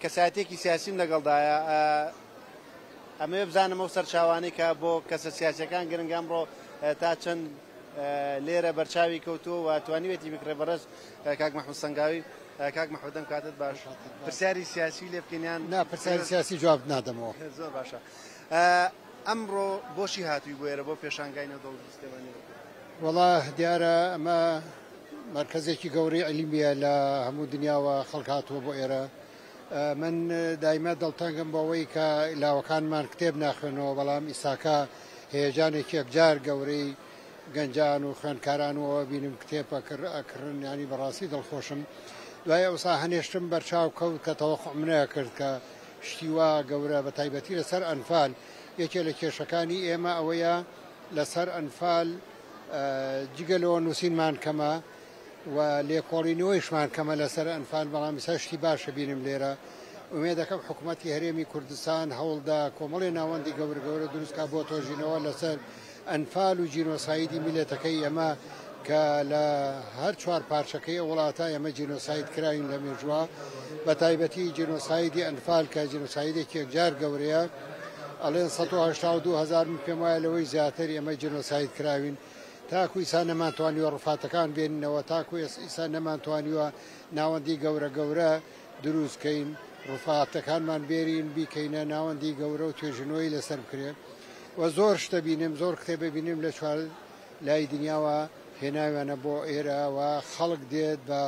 کەسایەتێکی سیاسیم لەگەڵدایە ئەمێ بزانم ئەو سەرچاوانەی کە بۆ کەسە سیاسەکان گرنگ ئەمڕۆ تا چەند لێرە بەرچاوی کەوتووە و توانیوێتی بکرێ بەڕێز کاک مەحموود سەنگاوی. کاک مەحموودەم کاتت باش. پرسیاری سیاسی لێ بکەینیان؟ نا، پرسیاری سیاسی جواب نادەمەوە. زۆر باشە. ئەمڕۆ بۆشی هاتووی بۆ ئێرە بۆ پێشانگای نێودەوڵەتی سلێمانی؟ وەڵا دیارە ئەمە مرکزێکی گەورەی عیلیمیە لە هەموو دنیاوە خەڵک هاتووە بۆ ئێرە. من دایما دڵتەنگم بۆەوەی کە لاوەکانمان کتێب ناخوێنەوە، بەڵام ئیساکە هێجانێکی یەکجار گەورەی گەنجان و خوێندکارانەوە بینم کتێب ئەکردن، ینی بەڕاستی دڵخۆشم. دوای ئەوسا هەنێشتم بەرچاو کەوت کە تەوەقع منە کرد کە شتیوا گەورە بە تایبەتی لەسەر ئەنفال یەکێ لە کێشەکانی ئێمە ئەوەیە لەسەر ئەنفال جگەلەوە نووسینمان کەمە و لێکۆڵینەوەیشمان کەمە لەسەر ئەنفال، بەڵام ئێستا شتی باشە بینم لێرە. ئومێ دەکەم حکوومەتی هەرێمی کوردستان هەوڵدا کۆمەڵێ ناوەندی گەورە گەورە دروستکە بۆ تۆژینەوە لەسەر ئەنفال و جینۆسایدی میلەتەکەی ئەمە کە لە هەر چوار پارچەکەی وڵاتە ئێمە جینۆساید کراین لە مێژووە، بە تایبەتی جینۆسایدی ئەنفال کە جینۆسایدێکی یەکجار گەورەیە، ئەڵێن 182,000 من پێم وایە لەوەی زیاتر ئێمە جینۆساید کراوین. تاکو ئیسا نەمانتوانیوە ڕفاتەکان بێننەوە، تاکو ئیسا نەمانتوانیوە ناوەندی گەورە گەورە دروستکەین، ڕفاتەکانمان بێرین بیکەینە ناوەندی گەورە و توێژنەوەی لەسەر بکرێت. و زۆر شتە بینیم، زۆر کتێبە بینیم لە چوار لای دنیاوە هێناویانە بۆ ئێرەوە، خەڵک دێت بە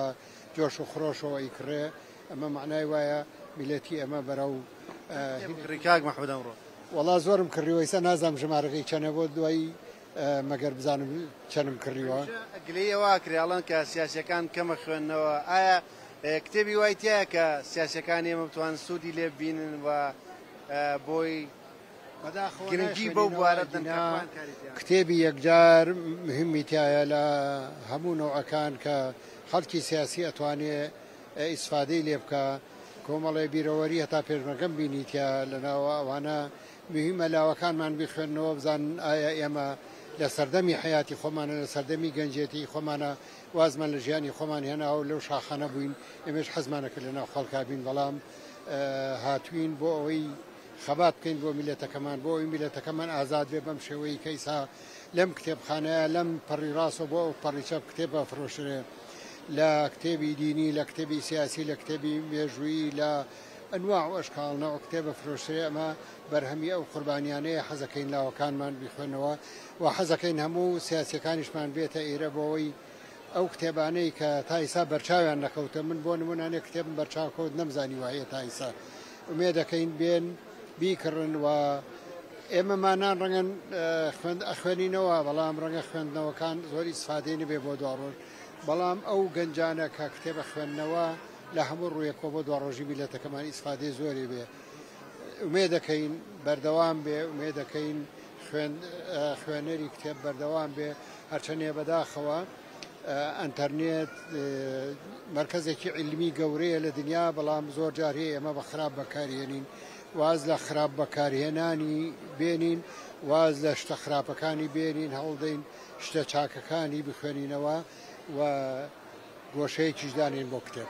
جۆش و خڕۆشەوە ئیکڕێ. ئەمە معنای وایە میلەتی ئەمە بەرەو کاک مەحموود ئەمڕۆ؟ وەڵا زۆرم کڕیوە، ئێستا نازانم ژمارەکەی چەنە بۆ دوایی مەگەر بزانم چەندم کڕیوە. گلەیەوە کریاڵن کە سیاسەکان کەمە خوێندنەوە. ئایا کتێبی وای تایە کە سیاسەکان ئێمە بتوان سوودی لێ ببینن و بۆی گرنگی بەو بوارە کتێبی یەکجار مهمی تایە لە هەموو نەوعەکان کە خەڵکی سیاسی ئەتوانێت ئیسفادەی لێ بکە، کۆمەڵی بیرەوەری هەتا پێشمەرگەم بینیتە لەناوە ئەوانە مهمە لاوەکانمان بخوێنەوە، بزانن ئایا ئێمە لە سەردەمی حیاتی خۆمانە، لە سەردەمی گەنجێتی خۆمانە وازمان لە ژیانی خۆمان هێناوە لەو شاخانە بووین، ئێمەش حەزمانەکرد لەناو خەڵکا بین، بەڵام هاتوین بۆ ئەوەی خەبات بکەین بۆ میلەتەکەمان، بۆ ئەوی میلەتەکەمان ئازاد بێ بەم شێوەی کەیسا لەم کتێبخانەیە لەم پەڕی ڕاستە بۆ ئەو پەڕیچە کتێبە فرۆشرێ، لە کتێبی دینی، لە کتێبی سیاسی، لە کتێبی مێژووی، لە ئەنواع و ئەشکاڵنەوە کتێبە فرۆشرێ. ئەمە بەرهەمی ئەو قوربانیانەیە حەزەکەین لاوەکانمان بیخوێنەوە و حەزەکەین هەموو سیاسەکانیشمان بێتە ئێرە بۆەوەی ئەو کتێبانەی کە تا ئێستا بەرچاویان نەکەوتە، من بۆ نمونانێ کتێبم بەرچاو کەوت نەمزانی وایە تا ئێستا، ئومێ دەکەین بێن بیکڕن و ئێمەمانان ڕەنگەن خوێنینەوە، بەڵام ڕەنگە خوێندنەوەکان زۆر ئیسفادەی نەبێ بۆ دوڕۆژ، بەڵام ئەو گەنجانە کە کتێبە خوێندنەوە لە هەموو ڕوویەکەوە بۆ دوڕۆژی میلەتەکەمان ئیسفادەی زۆری بێ. ئومێ دەکەین بەردەوام بێ، ئومێ دەکەین خوێنەری کتێب بەردەوام بێ، هەرچەندێ بەداخەوە ئەنتەرنێت مرکزێکی عیلمی گەورەیە لە دنیا، بەڵام زۆر جار هەیە ئێمە بە خراپ بەکارهێنین، واز لە خراپ بەکارهێنانی بێنین، واز لە شتە خراپەکانی بێنین، هەوڵدەین شتە چاکەکانی بخوێنینەوە و گۆشەیەکیش دانین بۆ کتێب.